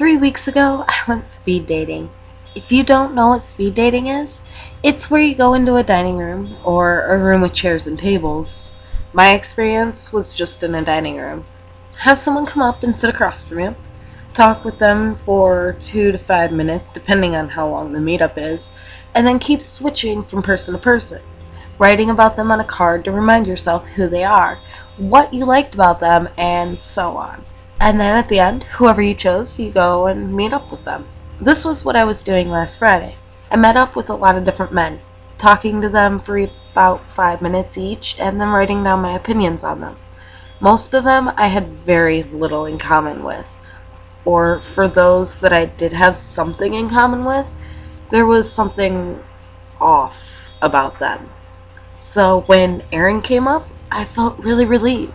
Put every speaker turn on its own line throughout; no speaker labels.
3 weeks ago, I went speed dating. If you don't know what speed dating is, it's where you go into a dining room or a room with chairs and tables. My experience was just in a dining room. Have someone come up and sit across from you, talk with them for 2 to 5 minutes, depending on how long the meetup is, and then keep switching from person to person, writing about them on a card to remind yourself who they are, what you liked about them, and so on. And then at the end, whoever you chose, you go and meet up with them. This was what I was doing last Friday. I met up with a lot of different men, talking to them for about 5 minutes each, and then writing down my opinions on them. Most of them I had very little in common with, or for those that I did have something in common with, there was something off about them. So when Aaron came up, I felt really relieved.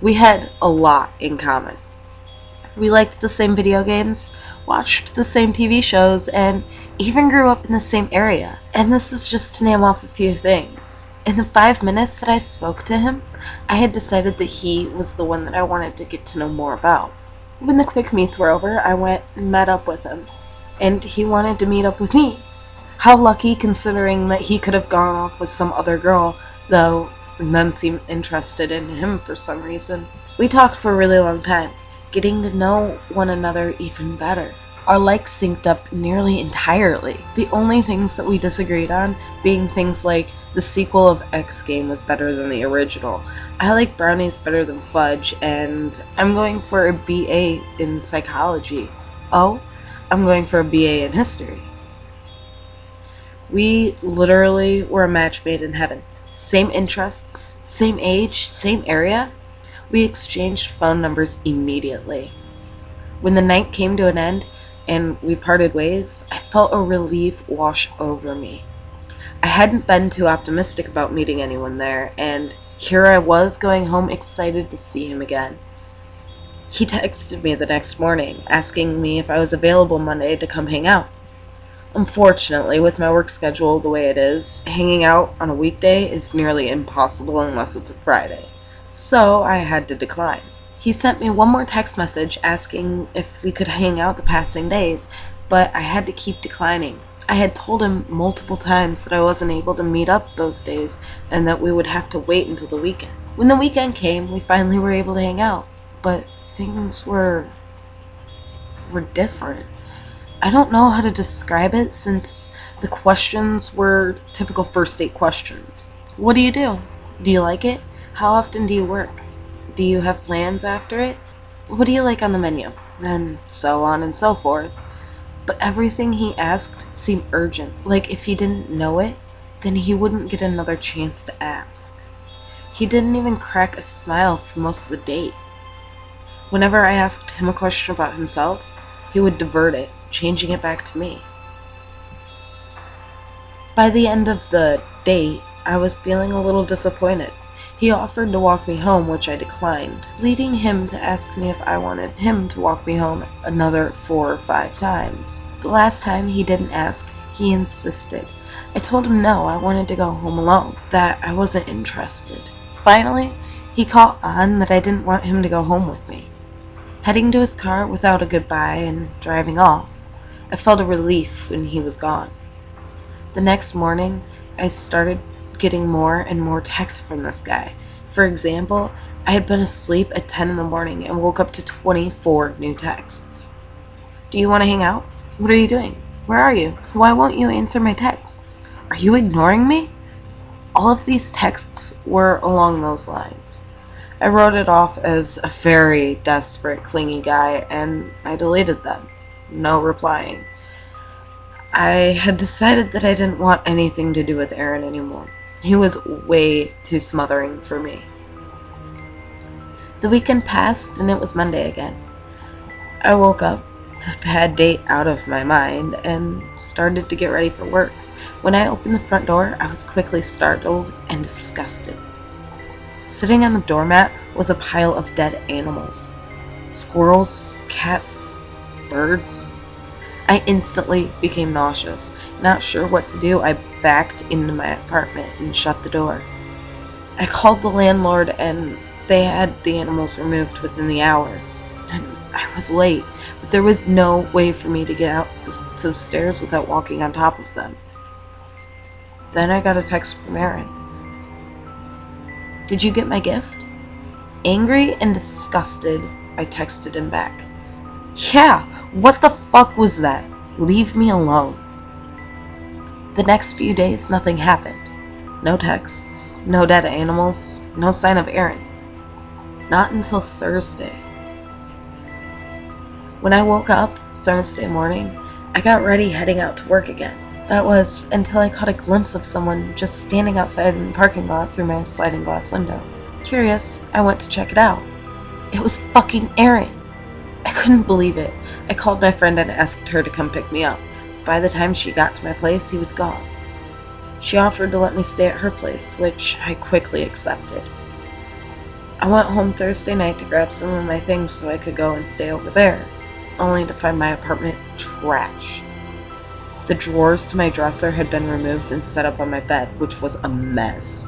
We had a lot in common. We liked the same video games, watched the same TV shows, and even grew up in the same area. And this is just to name off a few things. In the 5 minutes that I spoke to him, I had decided that he was the one that I wanted to get to know more about. When the quick meets were over, I went and met up with him, and he wanted to meet up with me. How lucky, considering that he could have gone off with some other girl, though none seemed interested in him for some reason. We talked for a really long time, getting to know one another even better. Our likes synced up nearly entirely. The only things that we disagreed on being things like the sequel of X game was better than the original. I like brownies better than fudge, and I'm going for a BA in psychology. Oh, I'm going for a BA in history. We literally were a match made in heaven. Same interests, same age, same area. We exchanged phone numbers immediately. When the night came to an end and we parted ways, I felt a relief wash over me. I hadn't been too optimistic about meeting anyone there, and here I was going home excited to see him again. He texted me the next morning, asking me if I was available Monday to come hang out. Unfortunately, with my work schedule the way it is, hanging out on a weekday is nearly impossible unless it's a Friday. So I had to decline. He sent me one more text message asking if we could hang out the passing days, but I had to keep declining. I had told him multiple times that I wasn't able to meet up those days and that we would have to wait until the weekend. When the weekend came, we finally were able to hang out, but things were different. I don't know how to describe it since the questions were typical first date questions. What do you do? Do you like it? How often do you work? Do you have plans after it? What do you like on the menu? And so on and so forth. But everything he asked seemed urgent, like if he didn't know it, then he wouldn't get another chance to ask. He didn't even crack a smile for most of the date. Whenever I asked him a question about himself, he would divert it, changing it back to me. By the end of the date, I was feeling a little disappointed. He offered to walk me home, which I declined, leading him to ask me if I wanted him to walk me home another 4 or 5 times. The last time he didn't ask, he insisted. I told him no, I wanted to go home alone, that I wasn't interested. Finally, he caught on that I didn't want him to go home with me. Heading to his car without a goodbye and driving off, I felt a relief when he was gone. The next morning, I started getting more and more texts from this guy. For example, I had been asleep at 10 in the morning and woke up to 24 new texts. Do you want to hang out? What are you doing? Where are you? Why won't you answer my texts? Are you ignoring me? All of these texts were along those lines. I wrote it off as a very desperate, clingy guy, and I deleted them. No replying. I had decided that I didn't want anything to do with Aaron anymore. He was way too smothering for me. The weekend passed and it was Monday again. I woke up, the bad date out of my mind, and started to get ready for work. When I opened the front door, I was quickly startled and disgusted. Sitting on the doormat was a pile of dead animals. Squirrels, cats, birds. I instantly became nauseous. Not sure what to do, I backed into my apartment and shut the door. I called the landlord and they had the animals removed within the hour. And I was late, but there was no way for me to get out to the stairs without walking on top of them. Then I got a text from Aaron. "Did you get my gift?" Angry and disgusted, I texted him back. "Yeah, what the fuck was that? Leave me alone." The next few days, nothing happened. No texts, no dead animals, no sign of Aaron. Not until Thursday. When I woke up Thursday morning, I got ready heading out to work again. That was until I caught a glimpse of someone just standing outside in the parking lot through my sliding glass window. Curious, I went to check it out. It was fucking Aaron. I couldn't believe it. I called my friend and asked her to come pick me up. By the time she got to my place, he was gone. She offered to let me stay at her place, which I quickly accepted. I went home Thursday night to grab some of my things so I could go and stay over there, only to find my apartment trash. The drawers to my dresser had been removed and set up on my bed, which was a mess.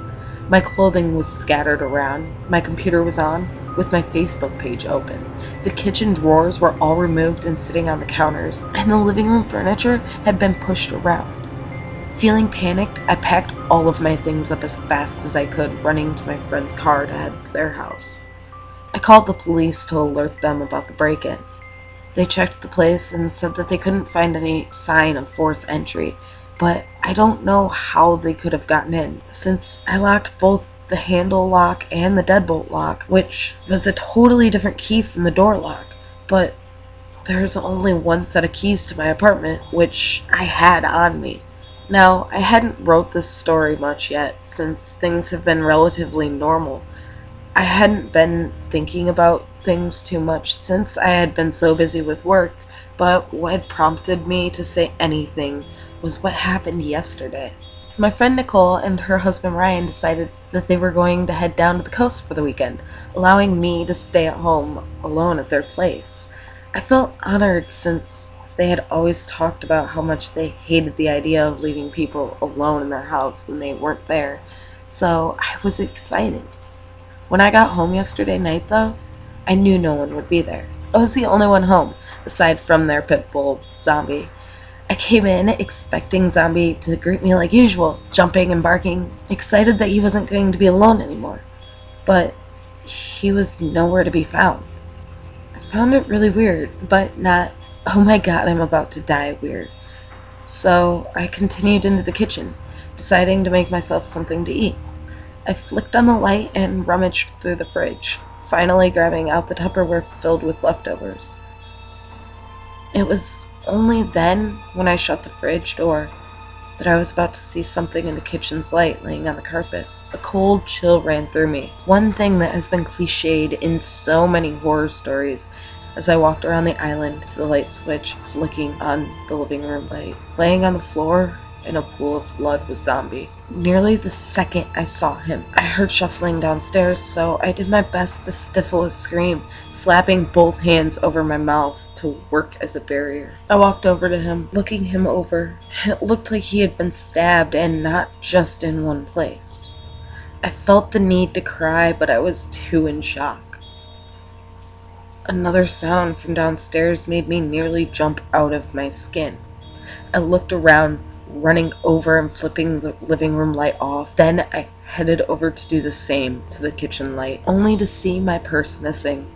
My clothing was scattered around. My computer was on, with my Facebook page open. The kitchen drawers were all removed and sitting on the counters, and the living room furniture had been pushed around. Feeling panicked, I packed all of my things up as fast as I could, running to my friend's car to head to their house. I called the police to alert them about the break-in. They checked the place and said that they couldn't find any sign of forced entry, but I don't know how they could have gotten in, since I locked both the handle lock and the deadbolt lock, which was a totally different key from the door lock. But there's only one set of keys to my apartment, which I had on me. Now, I hadn't wrote this story much yet, since things have been relatively normal. I hadn't been thinking about things too much since I had been so busy with work, but what had prompted me to say anything was what happened yesterday. My friend Nicole and her husband Ryan decided that they were going to head down to the coast for the weekend, allowing me to stay at home alone at their place. I felt honored since they had always talked about how much they hated the idea of leaving people alone in their house when they weren't there, so I was excited. When I got home yesterday night, though, I knew no one would be there. I was the only one home, aside from their pit bull, Zombie. I came in expecting Zombie to greet me like usual, jumping and barking, excited that he wasn't going to be alone anymore. But he was nowhere to be found. I found it really weird, but not, oh my god, I'm about to die weird. So I continued into the kitchen, deciding to make myself something to eat. I flicked on the light and rummaged through the fridge, finally grabbing out the Tupperware filled with leftovers. It was only then, when I shut the fridge door, that I was about to see something in the kitchen's light laying on the carpet. A cold chill ran through me, one thing that has been cliched in so many horror stories, as I walked around the island to the light switch flicking on the living room light. Laying on the floor in a pool of blood was Zombie. Nearly the second I saw him, I heard shuffling downstairs, so I did my best to stifle a scream, slapping both hands over my mouth to work as a barrier. I walked over to him, looking him over. It looked like he had been stabbed, and not just in one place. I felt the need to cry, but I was too in shock. Another sound from downstairs made me nearly jump out of my skin. I looked around, running over and flipping the living room light off. Then I headed over to do the same to the kitchen light, only to see my purse missing.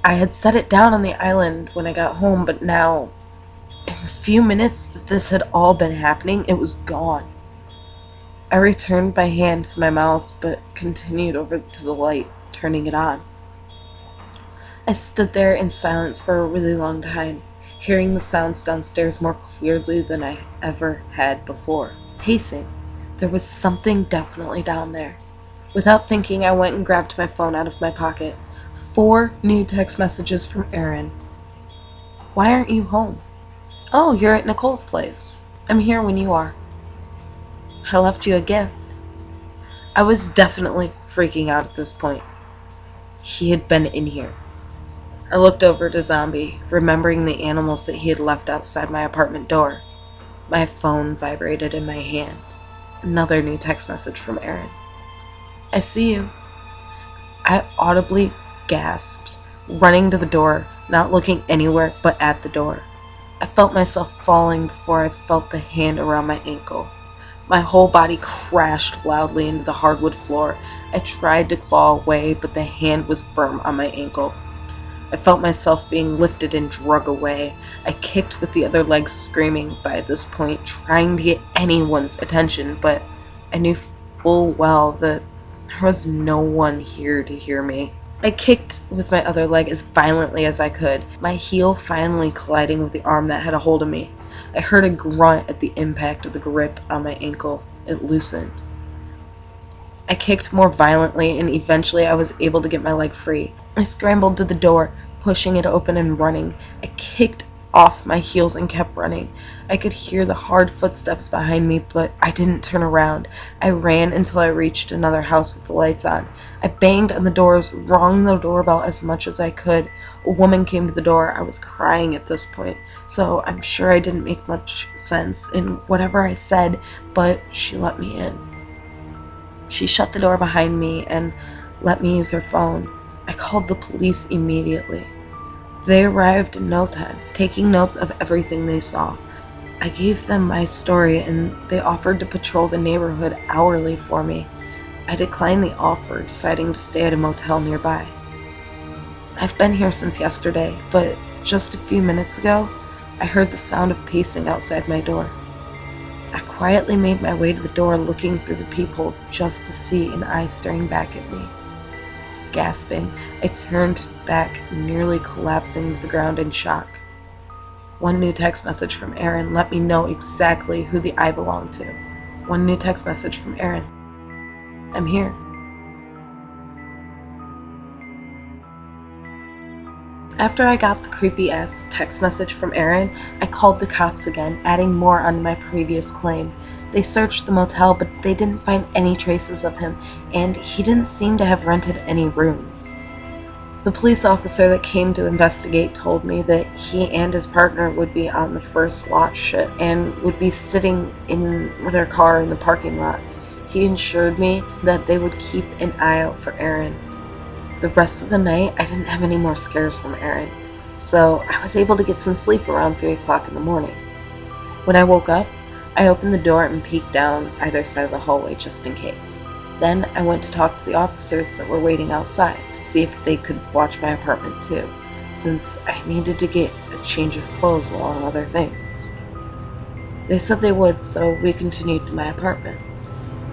I had set it down on the island when I got home, but now, in the few minutes that this had all been happening, it was gone. I returned my hand to my mouth, but continued over to the light, turning it on. I stood there in silence for a really long time, hearing the sounds downstairs more clearly than I ever had before. Pacing. There was something definitely down there. Without thinking, I went and grabbed my phone out of my pocket. 4 new text messages from Aaron. "Why aren't you home?" "Oh, you're at Nicole's place. I'm here when you are. I left you a gift." I was definitely freaking out at this point. He had been in here. I looked over to Zombie, remembering the animals that he had left outside my apartment door. My phone vibrated in my hand. Another new text message from Aaron. "I see you." I audibly gasped, running to the door, not looking anywhere but at the door. I felt myself falling before I felt the hand around my ankle. My whole body crashed loudly into the hardwood floor. I tried to claw away, but the hand was firm on my ankle. I felt myself being lifted and drug away. I kicked with the other leg, screaming by this point, trying to get anyone's attention, but I knew full well that there was no one here to hear me. I kicked with my other leg as violently as I could, my heel finally colliding with the arm that had a hold of me. I heard a grunt at the impact of the grip on my ankle. It loosened. I kicked more violently, and eventually I was able to get my leg free. I scrambled to the door, pushing it open and running. I kicked off my heels and kept running. I could hear the hard footsteps behind me, but I didn't turn around. I ran until I reached another house with the lights on. I banged on the doors, rang the doorbell as much as I could. A woman came to the door. I was crying at this point, so I'm sure I didn't make much sense in whatever I said, but she let me in. She shut the door behind me and let me use her phone. I called the police immediately. They arrived in no time, taking notes of everything they saw. I gave them my story, and they offered to patrol the neighborhood hourly for me. I declined the offer, deciding to stay at a motel nearby. I've been here since yesterday, but just a few minutes ago, I heard the sound of pacing outside my door. I quietly made my way to the door, looking through the peephole just to see an eye staring back at me. Gasping, I turned back, nearly collapsing to the ground in shock. One new text message from Aaron let me know exactly who the eye belonged to. One new text message from Aaron. I'm here. After I got the creepy-ass text message from Aaron, I called the cops again, adding more onto my previous claim. They searched the motel, but they didn't find any traces of him, and he didn't seem to have rented any rooms. The police officer that came to investigate told me that he and his partner would be on the first watch shift and would be sitting in their car in the parking lot. He assured me that they would keep an eye out for Aaron. The rest of the night, I didn't have any more scares from Aaron, so I was able to get some sleep around 3 o'clock in the morning. When I woke up, I opened the door and peeked down either side of the hallway just in case. Then I went to talk to the officers that were waiting outside to see if they could watch my apartment too, since I needed to get a change of clothes along other things. They said they would, so we continued to my apartment.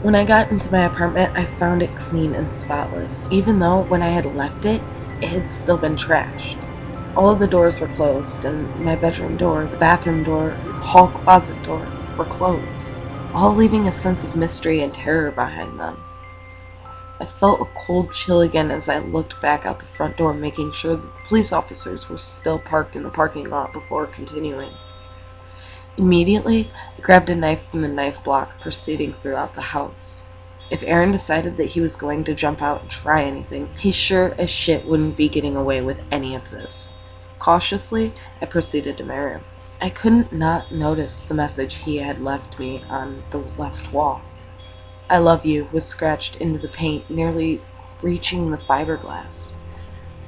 When I got into my apartment, I found it clean and spotless, even though when I had left it, it had still been trashed. All of the doors were closed, and my bedroom door, the bathroom door, and the hall closet door were closed, all leaving a sense of mystery and terror behind them. I felt a cold chill again as I looked back out the front door, making sure that the police officers were still parked in the parking lot before continuing. Immediately, I grabbed a knife from the knife block, proceeding throughout the house. If Aaron decided that he was going to jump out and try anything, he sure as shit wouldn't be getting away with any of this. Cautiously, I proceeded to my room. I couldn't not notice the message he had left me on the left wall. I love you was scratched into the paint, nearly reaching the fiberglass.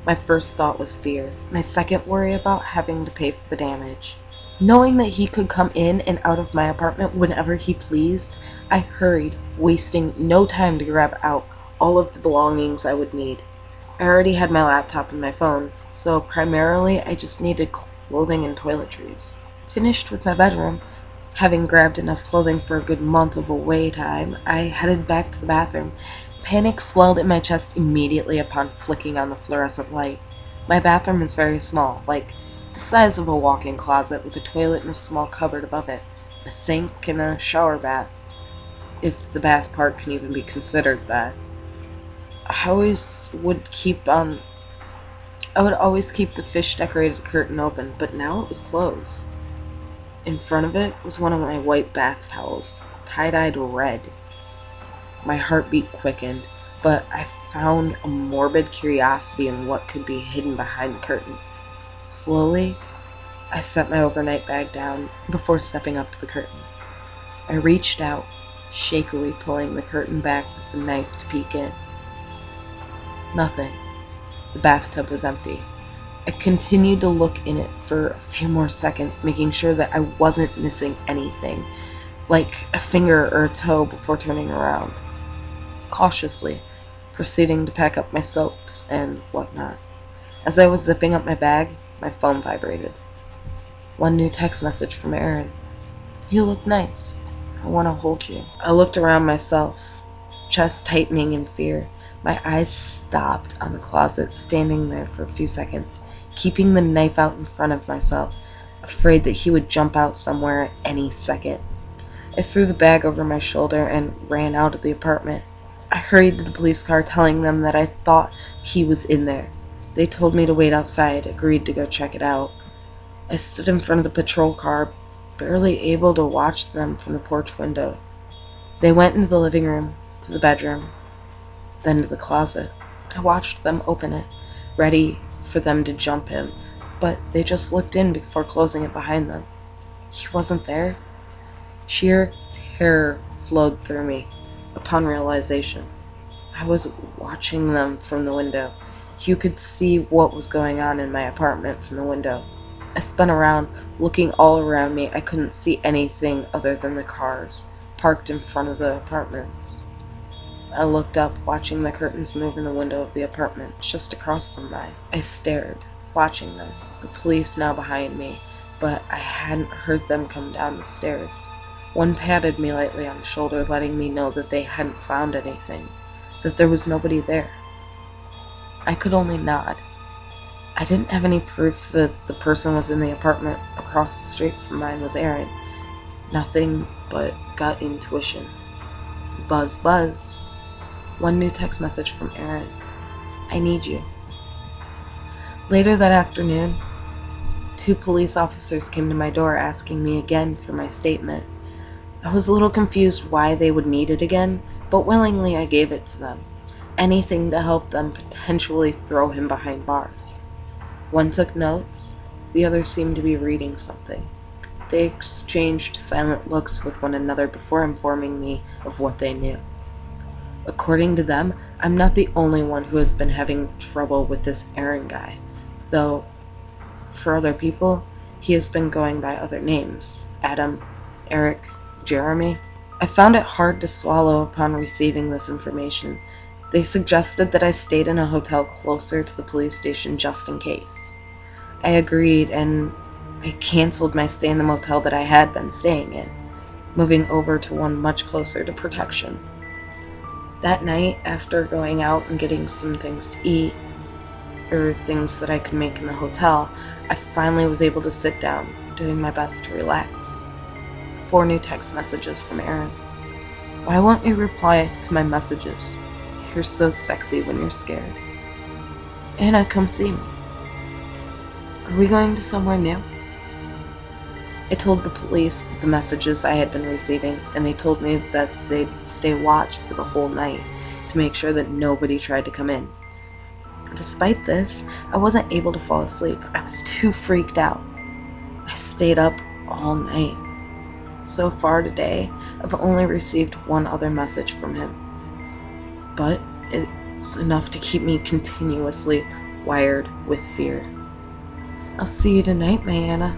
My first thought was fear. My second worry about having to pay for the damage. Knowing that he could come in and out of my apartment whenever he pleased, I hurried, wasting no time to grab out all of the belongings I would need. I already had my laptop and my phone, so primarily I just needed clothing and toiletries. Finished with my bedroom, having grabbed enough clothing for a good month of away time, I headed back to the bathroom. Panic swelled in my chest immediately upon flicking on the fluorescent light. My bathroom is very small, like the size of a walk-in closet with a toilet and a small cupboard above it, a sink and a shower bath, if the bath part can even be considered that. I would always keep the fish-decorated curtain open, but now it was closed. In front of it was one of my white bath towels, tie-dyed red. My heartbeat quickened, but I found a morbid curiosity in what could be hidden behind the curtain. Slowly, I set my overnight bag down before stepping up to the curtain. I reached out, shakily pulling the curtain back with the knife to peek in. Nothing. The bathtub was empty. I continued to look in it for a few more seconds, making sure that I wasn't missing anything, like a finger or a toe, before turning around, cautiously proceeding to pack up my soaps and whatnot. As I was zipping up my bag, my phone vibrated. One new text message from Aaron. "You look nice. I want to hold you." I looked around myself, chest tightening in fear. My eyes stopped on the closet, standing there for a few seconds, keeping the knife out in front of myself, afraid that he would jump out somewhere at any second. I threw the bag over my shoulder and ran out of the apartment. I hurried to the police car, telling them that I thought he was in there. They told me to wait outside, agreed to go check it out. I stood in front of the patrol car, barely able to watch them from the porch window. They went into the living room, to the bedroom, then to the closet. I watched them open it, ready for them to jump him, but they just looked in before closing it behind them. He wasn't there. Sheer terror flowed through me upon realization. I was watching them from the window. You could see what was going on in my apartment from the window. I spun around, looking all around me. I couldn't see anything other than the cars parked in front of the apartments. I looked up, watching the curtains move in the window of the apartment just across from mine. I stared, watching them, the police now behind me, but I hadn't heard them come down the stairs. One patted me lightly on the shoulder, letting me know that they hadn't found anything, that there was nobody there. I could only nod. I didn't have any proof that the person was in the apartment across the street from mine was Aaron. Nothing but gut intuition. Buzz, buzz. One new text message from Aaron. "I need you." Later that afternoon, 2 police officers came to my door asking me again for my statement. I was a little confused why they would need it again, but willingly I gave it to them. Anything to help them potentially throw him behind bars. One took notes, the other seemed to be reading something. They exchanged silent looks with one another before informing me of what they knew. According to them, I'm not the only one who has been having trouble with this Aaron guy, though for other people, he has been going by other names: Adam, Eric, Jeremy. I found it hard to swallow upon receiving this information. They suggested that I stayed in a hotel closer to the police station just in case. I agreed, and I canceled my stay in the motel that I had been staying in, moving over to one much closer to protection. That night, after going out and getting some things to eat, or things that I could make in the hotel, I finally was able to sit down, doing my best to relax. 4 new text messages from Aaron. "Why won't you reply to my messages? You're so sexy when you're scared. Anna, come see me. Are we going to somewhere new?" I told the police the messages I had been receiving, and they told me that they'd stay watch for the whole night to make sure that nobody tried to come in. Despite this, I wasn't able to fall asleep. I was too freaked out. I stayed up all night. So far today, I've only received one other message from him, but it's enough to keep me continuously wired with fear. "I'll see you tonight, my Anna."